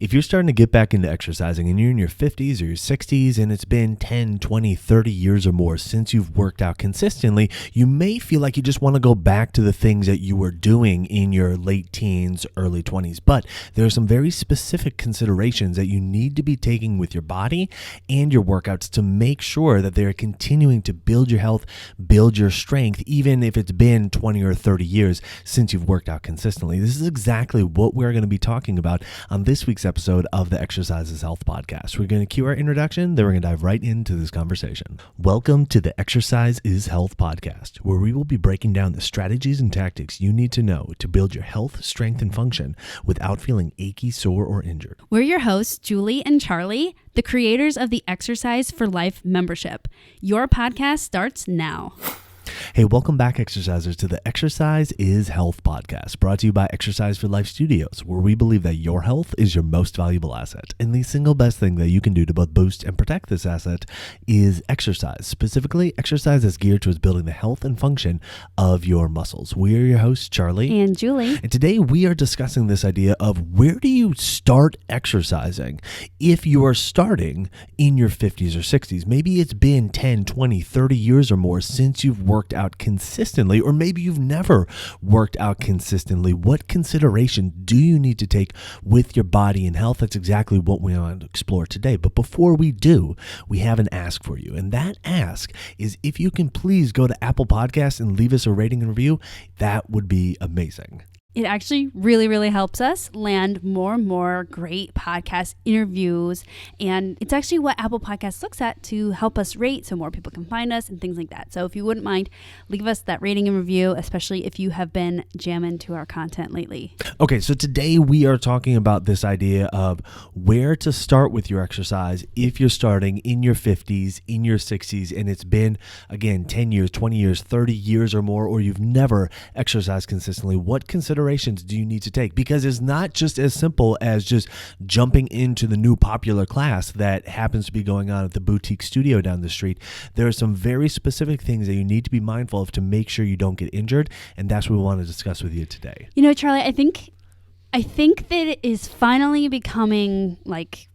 If you're starting to get back into exercising and you're in your 50s or your 60s and it's been 10, 20, 30 years or more since you've worked out consistently, you may feel like you just want to go back to the things that you were doing in your late teens, early 20s. But there are some very specific considerations that you need to be taking with your body and your workouts to make sure that they're continuing to build your health, build your strength, even if it's been 20 or 30 years since you've worked out consistently. This is exactly what we're going to be talking about on this week's episode of the Exercise is Health podcast. We're going to cue our introduction, then we're going to dive right into this conversation. Welcome to the Exercise is Health podcast, where we will be breaking down the strategies and tactics you need to know to build your health, strength, and function without feeling achy, sore, or injured. We're your hosts, Julie and Charlie, the creators of the Exercise for Life membership. Your podcast starts now. Hey, welcome back, exercisers, to the Exercise is Health podcast, brought to you by Exercise for Life Studios, where we believe that your health is your most valuable asset. And the single best thing that you can do to both boost and protect this asset is exercise. Specifically, exercise is geared towards building the health and function of your muscles. We are your hosts, Charlie and Julie. And today we are discussing this idea of where do you start exercising if you are starting in your 50s or 60s. Maybe it's been 10, 20, 30 years or more since you've worked out consistently, or maybe you've never worked out consistently. What consideration do you need to take with your body and health? That's exactly what we want to explore today. But before we do, we have an ask for you. And that ask is if you can please go to Apple Podcasts and leave us a rating and review, that would be amazing. It actually really helps us land more and more great podcast interviews. And it's actually what Apple Podcasts looks at to help us rate so more people can find us and things like that. So if you wouldn't mind, leave us that rating and review, especially if you have been jamming to our content lately. Okay, so today we are talking about this idea of where to start with your exercise if you're starting in your 50s, in your 60s, and it's been, again, 10 years, 20 years, 30 years or more, or you've never exercised consistently. What considerations do you need to take? Because it's not just as simple as just jumping into the new popular class that happens to be going on at the boutique studio down the street. There are some very specific things that you need to be mindful of to make sure you don't get injured, and that's what we want to discuss with you today. You know, Charlie, I think that it is finally becoming like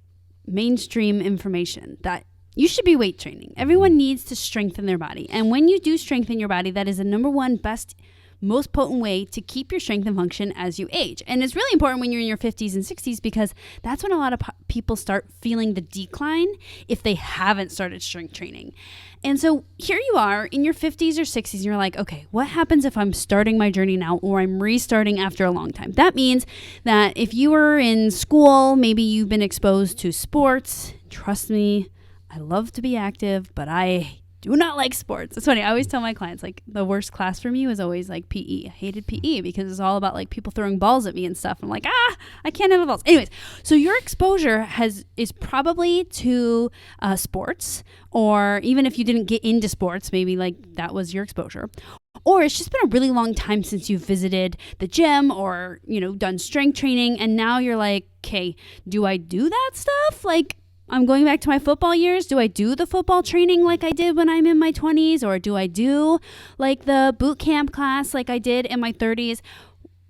mainstream information that you should be weight training. Everyone needs to strengthen their body. And when you do strengthen your body, that is the number one best, most potent way to keep your strength and function as you age. And it's really important when you're in your 50s and 60s because that's when a lot of people start feeling the decline if they haven't started strength training. And so here you are in your 50s or 60s and you're like, okay, what happens if I'm starting my journey now or I'm restarting after a long time? That means that if you were in school, maybe you've been exposed to sports. Trust me, I love to be active, but I do not like sports. It's funny. I always tell my clients, like, the worst class for me was always like PE. I hated PE because it's all about like people throwing balls at me and stuff. I'm like, I can't handle balls. Anyways, so your exposure is probably to sports, or even if you didn't get into sports, maybe like that was your exposure. Or it's just been a really long time since you've visited the gym or, done strength training. And now you're like, okay, do I do that stuff? Like, I'm going back to my football years. Do I do the football training like I did when I'm in my 20s? Or do I do like the boot camp class like I did in my 30s?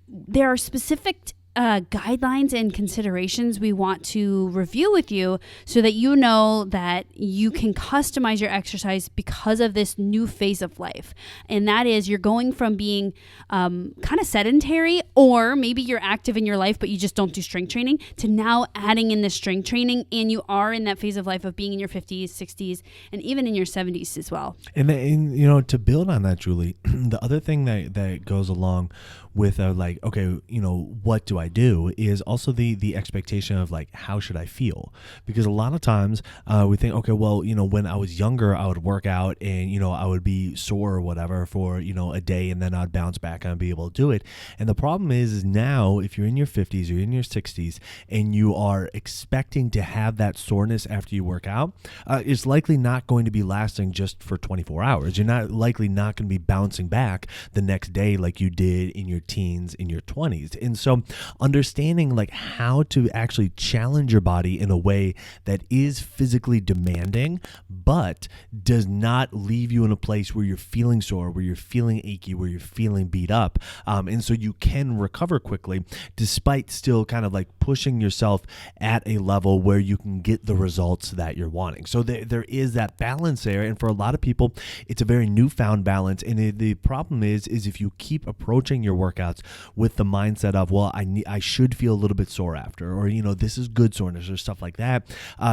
There are specific guidelines and considerations we want to review with you so that you know that you can customize your exercise because of this new phase of life. And that is you're going from being kind of sedentary, or maybe you're active in your life but you just don't do strength training, to now adding in the strength training, and you are in that phase of life of being in your 50s, 60s, and even in your 70s as well. And to build on that, Julie, the other thing that goes along with what do I do is also the expectation of like, how should I feel? Because a lot of times we think, okay, well, when I was younger, I would work out and, I would be sore or whatever for, a day, and then I'd bounce back and I'd be able to do it. And the problem is now if you're in your 50s or in your 60s and you are expecting to have that soreness after you work out, it's likely not going to be lasting just for 24 hours. You're not going to be bouncing back the next day like you did in your teens, in your 20s. And so understanding like how to actually challenge your body in a way that is physically demanding, but does not leave you in a place where you're feeling sore, where you're feeling achy, where you're feeling beat up. And so you can recover quickly despite still kind of like pushing yourself at a level where you can get the results that you're wanting. So there is that balance there. And for a lot of people, it's a very newfound balance. And the problem is if you keep approaching your workouts with the mindset of, well, I should feel a little bit sore after, or, this is good soreness or stuff like that,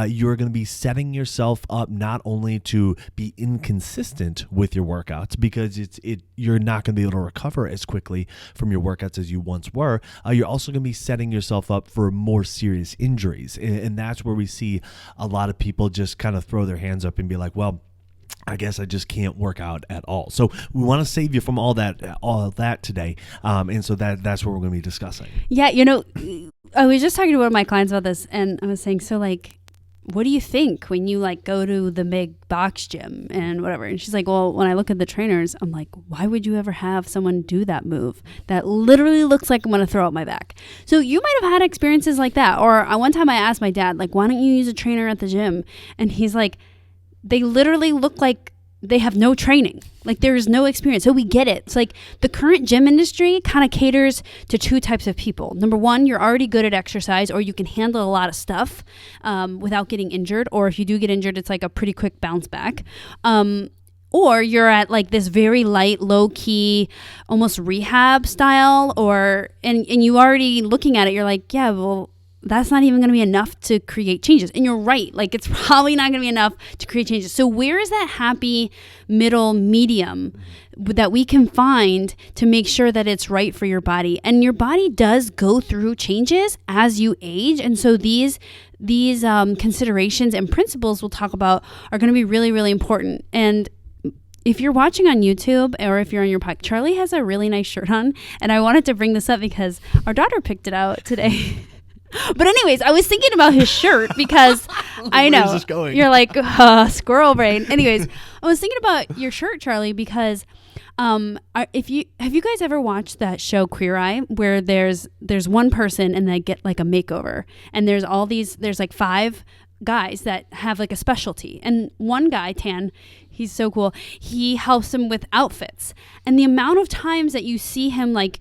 you're going to be setting yourself up not only to be inconsistent with your workouts, because you're not going to be able to recover as quickly from your workouts as you once were. You're also going to be setting yourself up for more serious injuries. And that's where we see a lot of people just kind of throw their hands up and be like, well, I guess I just can't work out at all. So we want to save you from all that today. And so that's what we're going to be discussing. Yeah. I was just talking to one of my clients about this, and I was saying, so like, what do you think when you like go to the big box gym and whatever? And she's like, well, when I look at the trainers, I'm like, why would you ever have someone do that move that literally looks like I'm going to throw out my back? So you might have had experiences like that. Or one time I asked my dad, like, why don't you use a trainer at the gym? And he's like, they literally look like they have no training. Like there's no experience. So we get it. It's like the current gym industry kind of caters to two types of people. Number one, you're already good at exercise, or you can handle a lot of stuff without getting injured. Or if you do get injured, it's like a pretty quick bounce back. Or you're at like this very light, low key, almost rehab style, and you already looking at it, you're like, yeah, well, that's not even going to be enough to create changes. And you're right. Like it's probably not going to be enough to create changes. So where is that happy middle medium that we can find to make sure that it's right for your body? And your body does go through changes as you age. And so these considerations and principles we'll talk about are going to be really, really important. And if you're watching on YouTube or if you're on your podcast, Charlie has a really nice shirt on. And I wanted to bring this up because our daughter picked it out today. But anyways, I was thinking about his shirt because I know this going? You're like squirrel brain. Anyways, I was thinking about your shirt, Charlie, because have you guys ever watched that show Queer Eye, where there's one person and they get like a makeover, and there's like 5 guys that have like a specialty, and one guy, Tan, he's so cool, he helps them with outfits, and the amount of times that you see him like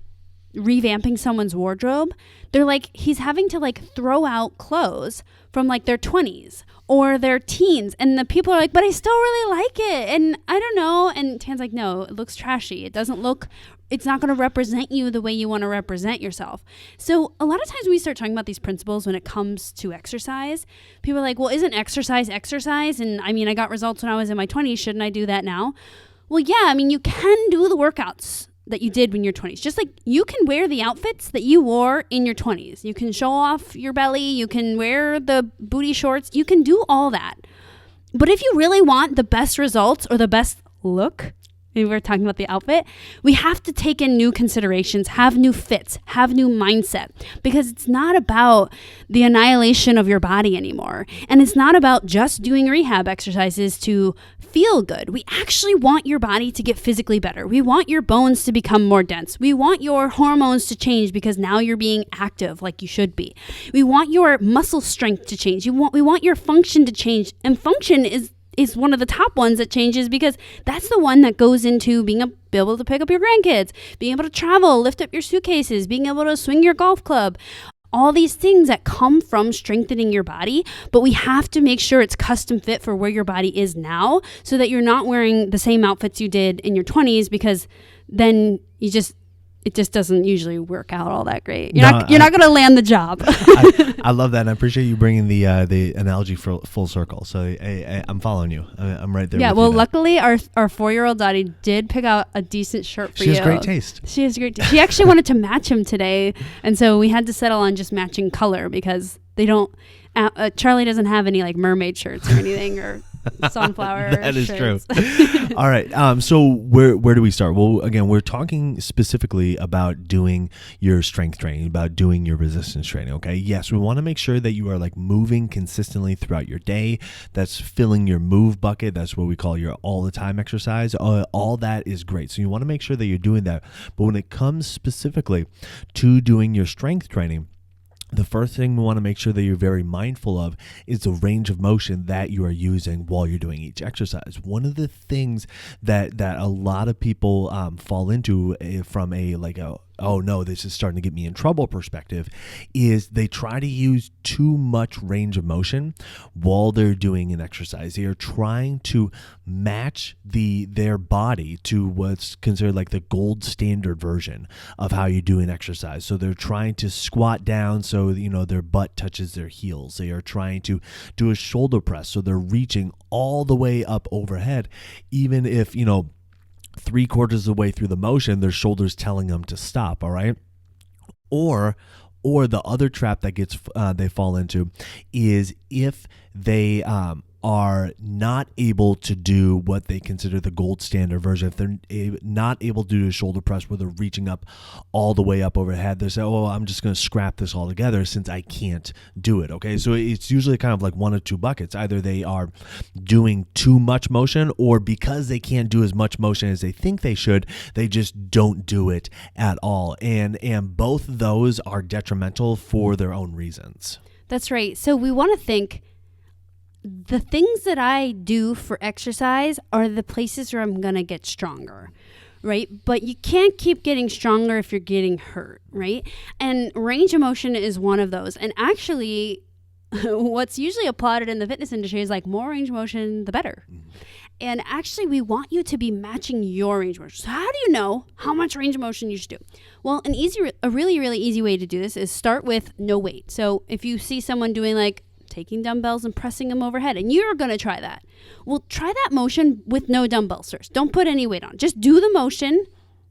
revamping someone's wardrobe, they're like, he's having to like throw out clothes from like their 20s or their teens, and the people are like, but I still really like it, and I don't know, and Tan's like, no, it looks trashy, it's not going to represent you the way you want to represent yourself. So a lot of times when we start talking about these principles when it comes to exercise, people are like, well, isn't exercise? And I mean, I got results when I was in my 20s, shouldn't I do that now? Well, yeah, I mean, you can do the workouts that you did when you're 20s. Just like you can wear the outfits that you wore in your 20s. You can show off your belly. You can wear the booty shorts. You can do all that. But if you really want the best results or the best look, we were talking about the outfit, we have to take in new considerations, have new fits, have new mindset, because it's not about the annihilation of your body anymore. And it's not about just doing rehab exercises to feel good. We actually want your body to get physically better. We want your bones to become more dense. We want your hormones to change because now you're being active like you should be. We want your muscle strength to change. We want your function to change. And function is one of the top ones that changes, because that's the one that goes into being able to pick up your grandkids, being able to travel, lift up your suitcases, being able to swing your golf club. All these things that come from strengthening your body, but we have to make sure it's custom fit for where your body is now, so that you're not wearing the same outfits you did in your 20s, because then it just doesn't usually work out all that great. You're not going to land the job. I love that, and I appreciate you bringing the analogy full circle. So I'm following you. I'm right there. Yeah. with Well, you now. luckily our 4-year-old Dottie did pick out a decent shirt for you. She has great taste. She has great. She actually wanted to match him today, and so we had to settle on just matching color, because they don't. Charlie doesn't have any like mermaid shirts or anything, or sunflower That is shirts. true. All right. So where do we start? Well, again, we're talking specifically about doing your strength training, about doing your resistance training. Okay. Yes, we want to make sure that you are like moving consistently throughout your day. That's filling your move bucket. That's what we call your all the time exercise. All that is great. So you want to make sure that you're doing that. But when it comes specifically to doing your strength training, the first thing we want to make sure that you're very mindful of is the range of motion that you are using while you're doing each exercise. One of the things that a lot of people fall into from a oh no, this is starting to get me in trouble perspective, is they try to use too much range of motion while they're doing an exercise. They are trying to match their body to what's considered like the gold standard version of how you do an exercise. So they're trying to squat down so their butt touches their heels. They are trying to do a shoulder press, so they're reaching all the way up overhead, even if 3/4 of the way through the motion, their shoulders telling them to stop. All right. Or the other trap that they fall into is if they are not able to do what they consider the gold standard version. If they're not able to do a shoulder press where they're reaching up all the way up overhead, they say, oh, I'm just going to scrap this all together since I can't do it. Okay, so it's usually kind of like one of two buckets. Either they are doing too much motion, or because they can't do as much motion as they think they should, they just don't do it at all. And both of those are detrimental for their own reasons. That's right. So we want to think, the things that I do for exercise are the places where I'm going to get stronger, right? But you can't keep getting stronger if you're getting hurt, right? And range of motion is one of those. And actually, what's usually applauded in the fitness industry is like more range of motion, the better. Mm-hmm. And actually, we want you to be matching your range of motion. So how do you know how much range of motion you should do? Well, a really, really easy way to do this is start with no weight. So if you see someone doing like taking dumbbells and pressing them overhead, and you're going to try that. Well, try that motion with no dumbbells first. Don't put any weight on. Just do the motion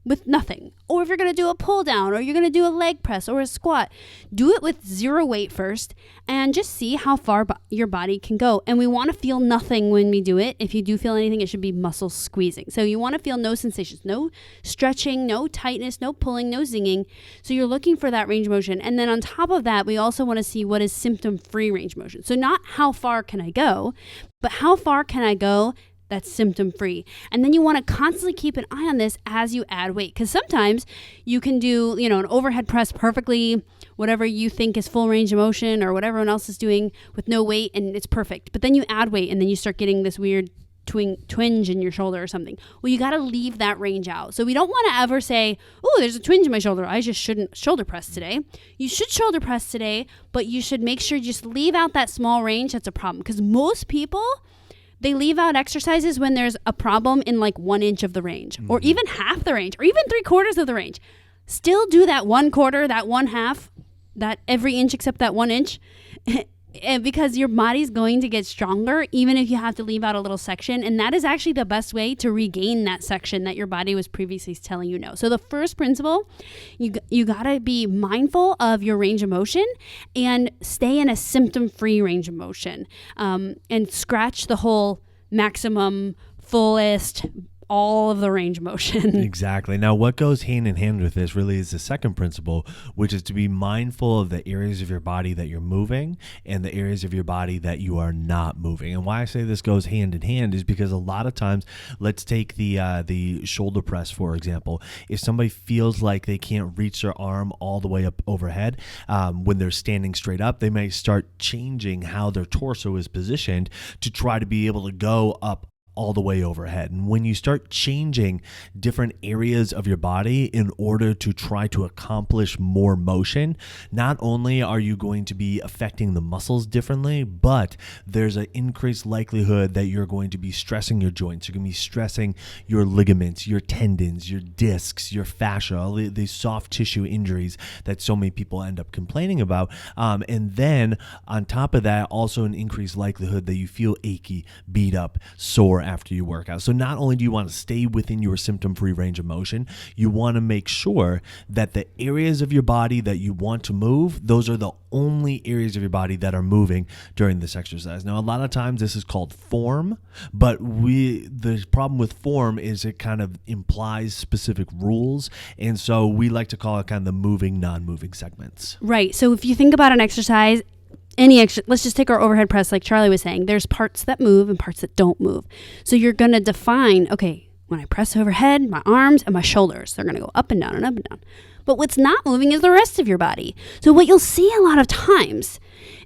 with nothing. Or if you're going to do a pull down, or you're going to do a leg press or a squat, do it with zero weight first and just see how far your body can go. And we want to feel nothing when we do it. If you do feel anything, it should be muscle squeezing. So you want to feel no sensations, no stretching, no tightness, no pulling, no zinging. So you're looking for that range of motion. And then on top of that, we also want to see what is symptom-free range of motion. So not how far can I go, but how far can I go that's symptom-free. And then you want to constantly keep an eye on this as you add weight, because sometimes you can do, an overhead press perfectly, whatever you think is full range of motion or what everyone else is doing with no weight, and it's perfect. But then you add weight and then you start getting this weird twinge in your shoulder or something. Well, you got to leave that range out. So we don't want to ever say, oh, there's a twinge in my shoulder, I just shouldn't shoulder press today. You should shoulder press today, but you should make sure you just leave out that small range that's a problem, because most people, they leave out exercises when there's a problem in like 1 inch of the range, or even half the range, or even 3/4 of the range. Still do that 1/4, that 1/2, that every inch except that 1 inch, because your body's going to get stronger even if you have to leave out a little section. And that is actually the best way to regain that section that your body was previously telling you no. So the first principle, you got to be mindful of your range of motion and stay in a symptom-free range of motion, and scratch the whole maximum, fullest, all of the range of motion. Exactly. Now, what goes hand in hand with this really is the second principle, which is to be mindful of the areas of your body that you're moving and the areas of your body that you are not moving. And why I say this goes hand in hand is because a lot of times, let's take the shoulder press, for example. If somebody feels like they can't reach their arm all the way up overhead when they're standing straight up, they may start changing how their torso is positioned to try to be able to go up all the way overhead. And when you start changing different areas of your body in order to try to accomplish more motion, not only are you going to be affecting the muscles differently, but there's an increased likelihood that you're going to be stressing your joints. You're going to be stressing your ligaments, your tendons, your discs, your fascia, all these soft tissue injuries that so many people end up complaining about. And then on top of that, also an increased likelihood that you feel achy, beat up, sore after you work out. So not only do you want to stay within your symptom-free range of motion, you want to make sure that the areas of your body that you want to move, those are the only areas of your body that are moving during this exercise. Now, a lot of times this is called form, but the problem with form is it kind of implies specific rules, and so we like to call it kind of the moving, non-moving segments. Right. So if you think about an exercise, let's just take our overhead press, like Charlie was saying. There's parts that move and parts that don't move. So you're going to define, okay, when I press overhead, my arms and my shoulders, they're going to go up and down and up and down. But what's not moving is the rest of your body. So what you'll see a lot of times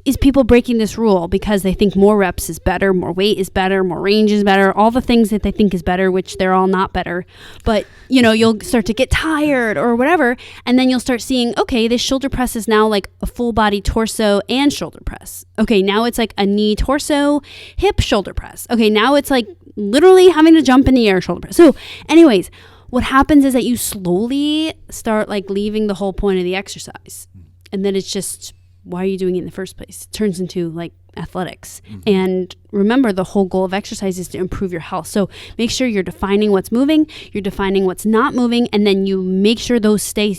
is people breaking this rule because they think more reps is better, more weight is better, more range is better, all the things that they think is better, which they're all not better. But, you'll start to get tired or whatever, and then you'll start seeing, okay, this shoulder press is now like a full body torso and shoulder press. Okay, now it's like a knee, torso, hip, shoulder press. Okay, now it's like literally having to jump in the air, shoulder press. So anyways, what happens is that you slowly start like leaving the whole point of the exercise. And then it's just, why are you doing it in the first place? It turns into like athletics. And remember, the whole goal of exercise is to improve your health. So make sure you're defining what's moving, you're defining what's not moving, and then you make sure those stay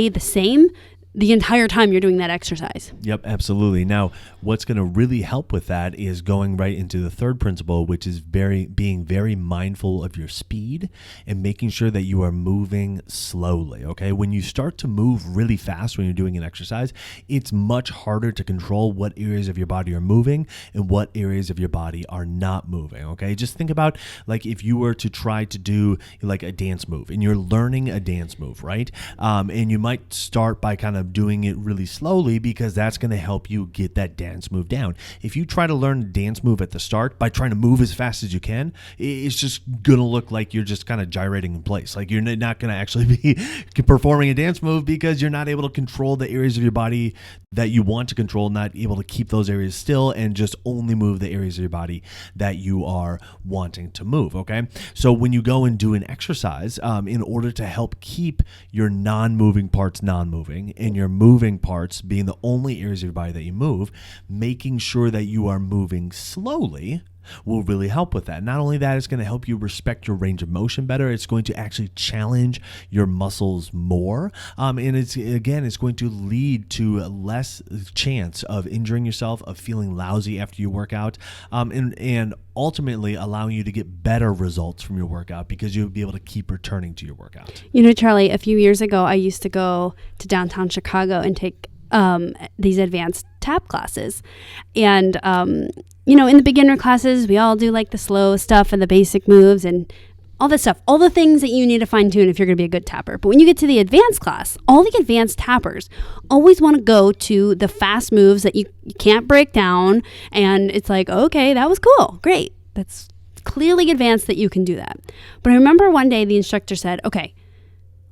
the same the entire time you're doing that exercise. Yep, absolutely. Now, what's going to really help with that is going right into the third principle, which is being very mindful of your speed and making sure that you are moving slowly, okay? When you start to move really fast when you're doing an exercise, it's much harder to control what areas of your body are moving and what areas of your body are not moving, okay? Just think about like if you were to try to do like a dance move and you're learning a dance move, right? And you might start by kind of doing it really slowly because that's going to help you get that dance move down. If you try to learn a dance move at the start by trying to move as fast as you can, it's just going to look like you're just kind of gyrating in place. Like you're not going to actually be performing a dance move because you're not able to control the areas of your body that you want to control, not able to keep those areas still and just only move the areas of your body that you are wanting to move, okay? So when you go and do an exercise, in order to help keep your non-moving parts non-moving and your moving parts being the only areas of your body that you move, making sure that you are moving slowly will really help with that. Not only that, it's going to help you respect your range of motion better. It's going to actually challenge your muscles more. And it's going to lead to less chance of injuring yourself, of feeling lousy after you work out, and ultimately allowing you to get better results from your workout because you'll be able to keep returning to your workout. Charlie, a few years ago, I used to go to downtown Chicago and take these advanced tap classes. And, in the beginner classes, we all do like the slow stuff and the basic moves and all this stuff, all the things that you need to fine tune if you're going to be a good tapper. But when you get to the advanced class, all the advanced tappers always want to go to the fast moves that you can't break down. And it's like, okay, that was cool. Great. That's clearly advanced that you can do that. But I remember one day the instructor said, okay,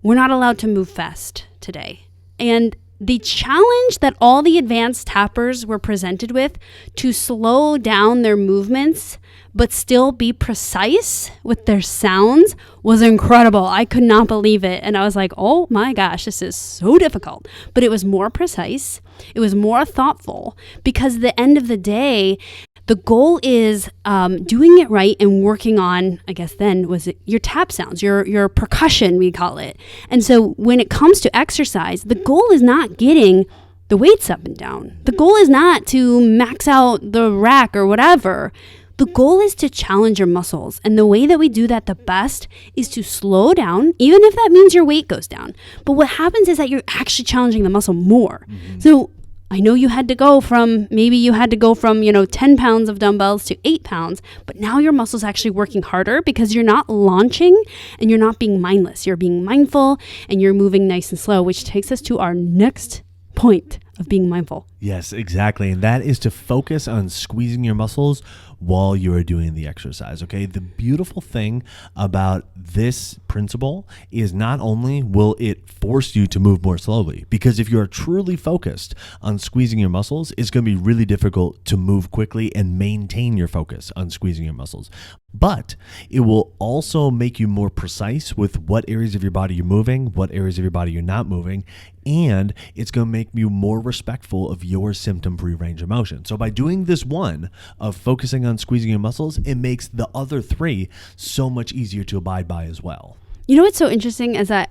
we're not allowed to move fast today. And the challenge that all the advanced tappers were presented with to slow down their movements but still be precise with their sounds was incredible. I could not believe it. And I was like, oh my gosh, this is so difficult. But it was more precise. It was more thoughtful because at the end of the day, the goal is doing it right and working on, I guess then, was it your tap sounds, your percussion, we call it. And so when it comes to exercise, the goal is not getting the weights up and down. The goal is not to max out the rack or whatever. The goal is to challenge your muscles. And the way that we do that the best is to slow down, even if that means your weight goes down. But what happens is that you're actually challenging the muscle more. So I know you had to go from 10 pounds of dumbbells to 8 pounds, but now your muscle's actually working harder because you're not launching and you're not being mindless. You're being mindful and you're moving nice and slow, which takes us to our next point of being mindful. Yes, exactly. And that is to focus on squeezing your muscles while you are doing the exercise, okay? The beautiful thing about this principle is not only will it force you to move more slowly, because if you are truly focused on squeezing your muscles, it's going to be really difficult to move quickly and maintain your focus on squeezing your muscles. But it will also make you more precise with what areas of your body you're moving, what areas of your body you're not moving, and it's going to make you more respectful of your symptom-free range of motion. So by doing this one of focusing on squeezing your muscles, it makes the other three so much easier to abide by as well. You know what's so interesting is that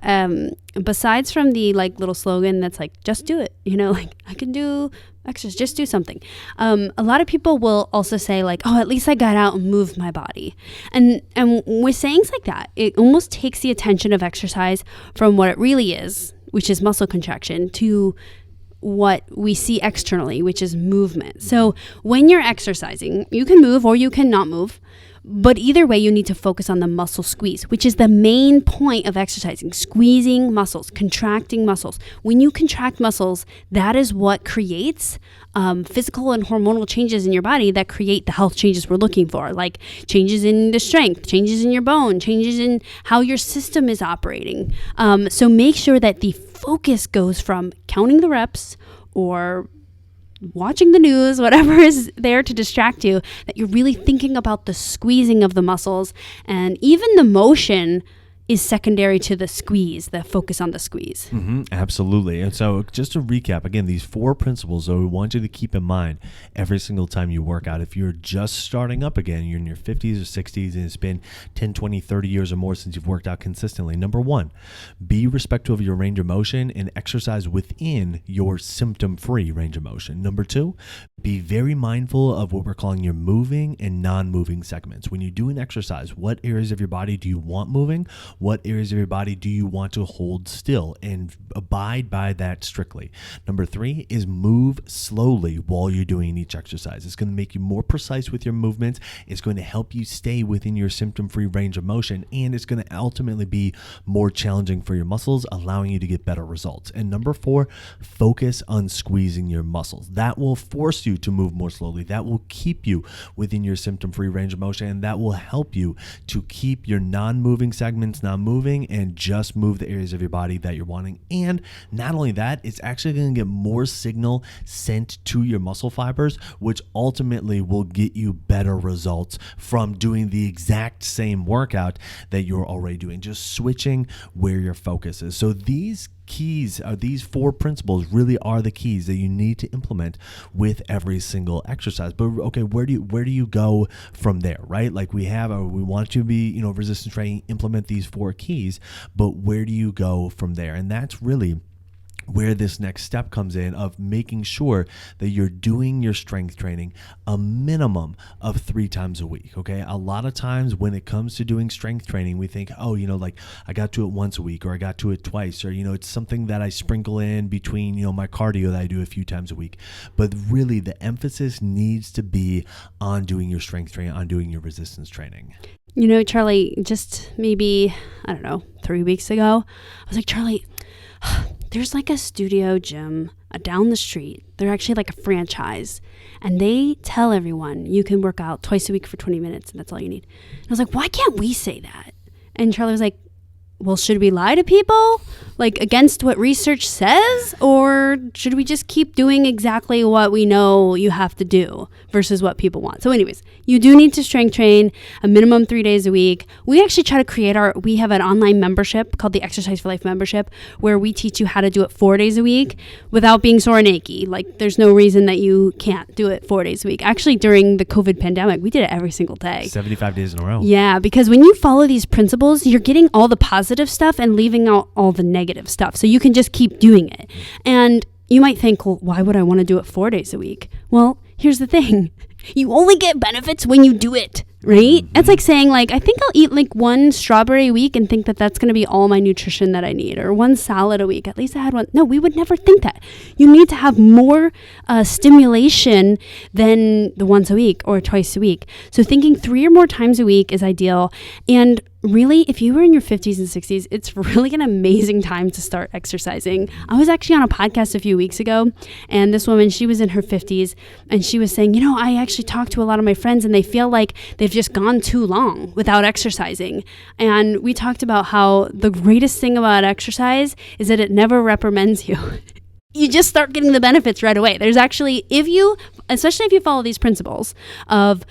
besides from the like little slogan that's like, just do it, you know, like I can do exercise, just do something. A lot of people will also say like, oh, at least I got out and moved my body. And with sayings like that, it almost takes the attention of exercise from what it really is, which is muscle contraction, to what we see externally, which is movement. So when you're exercising, you can move or you cannot move. But either way, you need to focus on the muscle squeeze, which is the main point of exercising, squeezing muscles, contracting muscles. When you contract muscles, that is what creates physical and hormonal changes in your body that create the health changes we're looking for, like changes in the strength, changes in your bone, changes in how your system is operating. So make sure that the focus goes from counting the reps or watching the news, whatever is there to distract you, that you're really thinking about the squeezing of the muscles, and even the motion is secondary to the squeeze, the focus on the squeeze. Absolutely. And so just to recap, again, these 4 principles that we want you to keep in mind every single time you work out. If you're just starting up again, you're in your 50s or 60s, and it's been 10, 20, 30 years or more since you've worked out consistently. Number 1, be respectful of your range of motion and exercise within your symptom-free range of motion. Number 2, be very mindful of what we're calling your moving and non-moving segments. When you do an exercise, what areas of your body do you want moving? What areas of your body do you want to hold still, and abide by that strictly? Number 3 is move slowly while you're doing each exercise. It's going to make you more precise with your movements. It's going to help you stay within your symptom-free range of motion, and it's going to ultimately be more challenging for your muscles, allowing you to get better results. And number 4, focus on squeezing your muscles. That will force you to move more slowly. That will keep you within your symptom-free range of motion, and that will help you to keep your non-moving segments non-moving and just move the areas of your body that you're wanting. And not only that, it's actually going to get more signal sent to your muscle fibers, which ultimately will get you better results from doing the exact same workout that you're already doing, just switching where your focus is. So these keys, these 4 principles really are the keys that you need to implement with every single exercise. But okay, where do you go from there, right? Like we want you to be, resistance training, implement these 4 keys, but where do you go from there? And that's really where this next step comes in, of making sure that you're doing your strength training a minimum of 3 times a week. Okay. A lot of times when it comes to doing strength training, we think, oh, like I got to it once a week, or I got to it twice, or, it's something that I sprinkle in between, my cardio that I do a few times a week. But really the emphasis needs to be on doing your strength training, on doing your resistance training. Charlie, just maybe, 3 weeks ago, I was like, Charlie, there's like a studio gym down the street. They're actually like a franchise, and they tell everyone you can work out twice a week for 20 minutes, and that's all you need. And I was like, why can't we say that? And Charlie was like, well, should we lie to people, like against what research says, or should we just keep doing exactly what we know you have to do versus what people want? So anyways, you do need to strength train a minimum 3 days a week. We actually try to create we have an online membership called the Exercise for Life membership, where we teach you how to do it 4 days a week without being sore and achy. Like there's no reason that you can't do it 4 days a week. Actually, during the COVID pandemic, we did it every single day. 75 days in a row. Yeah, because when you follow these principles, you're getting all the positive stuff and leaving out all the negative stuff. So you can just keep doing it. And you might think, well, why would I want to do it 4 days a week? Well, here's the thing. You only get benefits when you do it, right? It's like saying, like, I think I'll eat like 1 strawberry a week and think that that's going to be all my nutrition that I need, or 1 salad a week. At least I had 1. No, we would never think that. You need to have more stimulation than the once a week or twice a week. So thinking 3 or more times a week is ideal. And really, if you were in your 50s and 60s, it's really an amazing time to start exercising. I was actually on a podcast a few weeks ago, and this woman, she was in her 50s, and she was saying, I actually talked to a lot of my friends, and they feel like they've just gone too long without exercising. And we talked about how the greatest thing about exercise is that it never reprimands you. You just start getting the benefits right away. There's actually, especially if you follow these principles of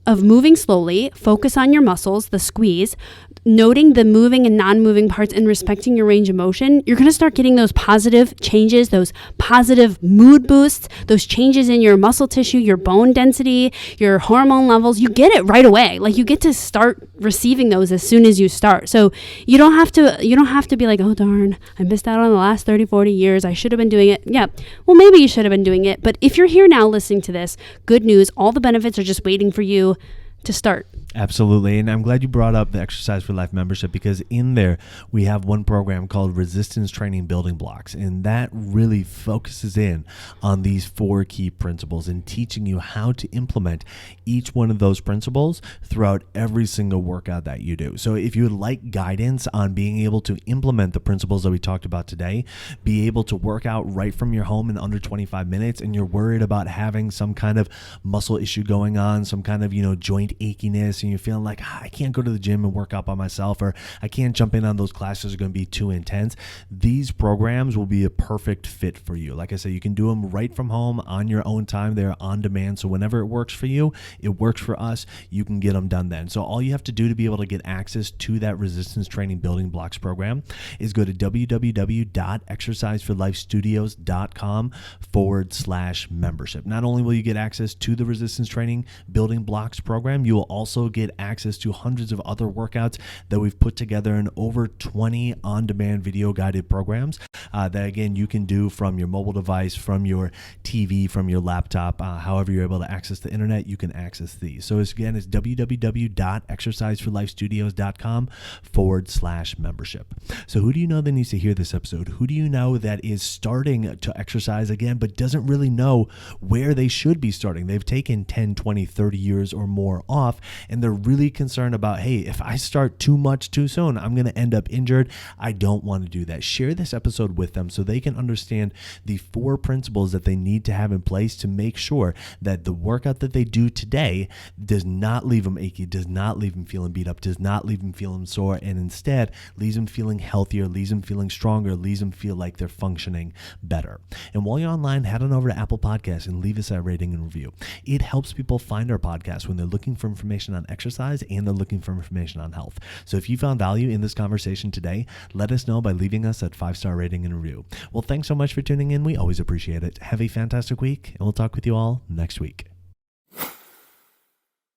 moving slowly, focus on your muscles, the squeeze, noting the moving and non-moving parts and respecting your range of motion, you're going to start getting those positive changes, those positive mood boosts, those changes in your muscle tissue, your bone density, your hormone levels. You get it right away. Like, you get to start receiving those as soon as you start. So you don't have to be like, oh darn, I missed out on the last 30, 40 years. I should have been doing it. Yeah. Well, maybe you should have been doing it. But if you're here now listening to this, good news, all the benefits are just waiting for you to start. Absolutely. And I'm glad you brought up the Exercise for Life membership, because in there we have one program called Resistance Training Building Blocks. And that really focuses in on these 4 key principles and teaching you how to implement each one of those principles throughout every single workout that you do. So if you would like guidance on being able to implement the principles that we talked about today, be able to work out right from your home in under 25 minutes, and you're worried about having some kind of muscle issue going on, some kind of, joint achiness, and you're feeling like, I can't go to the gym and work out by myself, or I can't jump in on those classes, are going to be too intense, these programs will be a perfect fit for you. Like I said, you can do them right from home on your own time. They're on demand. So whenever it works for you, it works for us, you can get them done then. So all you have to do to be able to get access to that Resistance Training Building Blocks program is go to www.exerciseforlifestudios.com/membership. Not only will you get access to the Resistance Training Building Blocks program, you will also get access to hundreds of other workouts that we've put together in over 20 on-demand video guided programs that, again, you can do from your mobile device, from your TV, from your laptop, however you're able to access the internet, you can access these. So it's www.exerciseforlifestudios.com/membership. So who do you know that needs to hear this episode? Who do you know that is starting to exercise again, but doesn't really know where they should be starting? They've taken 10, 20, 30 years or more off, and they're really concerned about, hey, if I start too much too soon, I'm going to end up injured. I don't want to do that. Share this episode with them so they can understand the 4 principles that they need to have in place to make sure that the workout that they do today does not leave them achy, does not leave them feeling beat up, does not leave them feeling sore, and instead leaves them feeling healthier, leaves them feeling stronger, leaves them feel like they're functioning better. And while you're online, head on over to Apple Podcasts and leave us a rating and review. It helps people find our podcast when they're looking for information on exercise and they're looking for information on health. So if you found value in this conversation today, let us know by leaving us a 5-star rating and review. Well, thanks so much for tuning in. We always appreciate it. Have a fantastic week, and we'll talk with you all next week.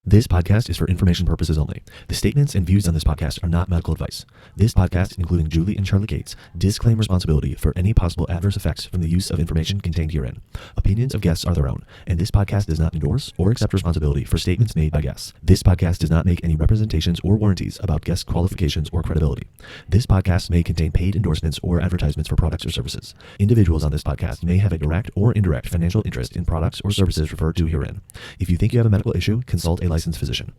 This podcast is for information purposes only. The statements and views on this podcast are not medical advice. This podcast, including Julie and Charlie Cates, disclaim responsibility for any possible adverse effects from the use of information contained herein. Opinions of guests are their own, and this podcast does not endorse or accept responsibility for statements made by guests. This podcast does not make any representations or warranties about guest qualifications or credibility. This podcast may contain paid endorsements or advertisements for products or services. Individuals on this podcast may have a direct or indirect financial interest in products or services referred to herein. If you think you have a medical issue, consult a licensed physician.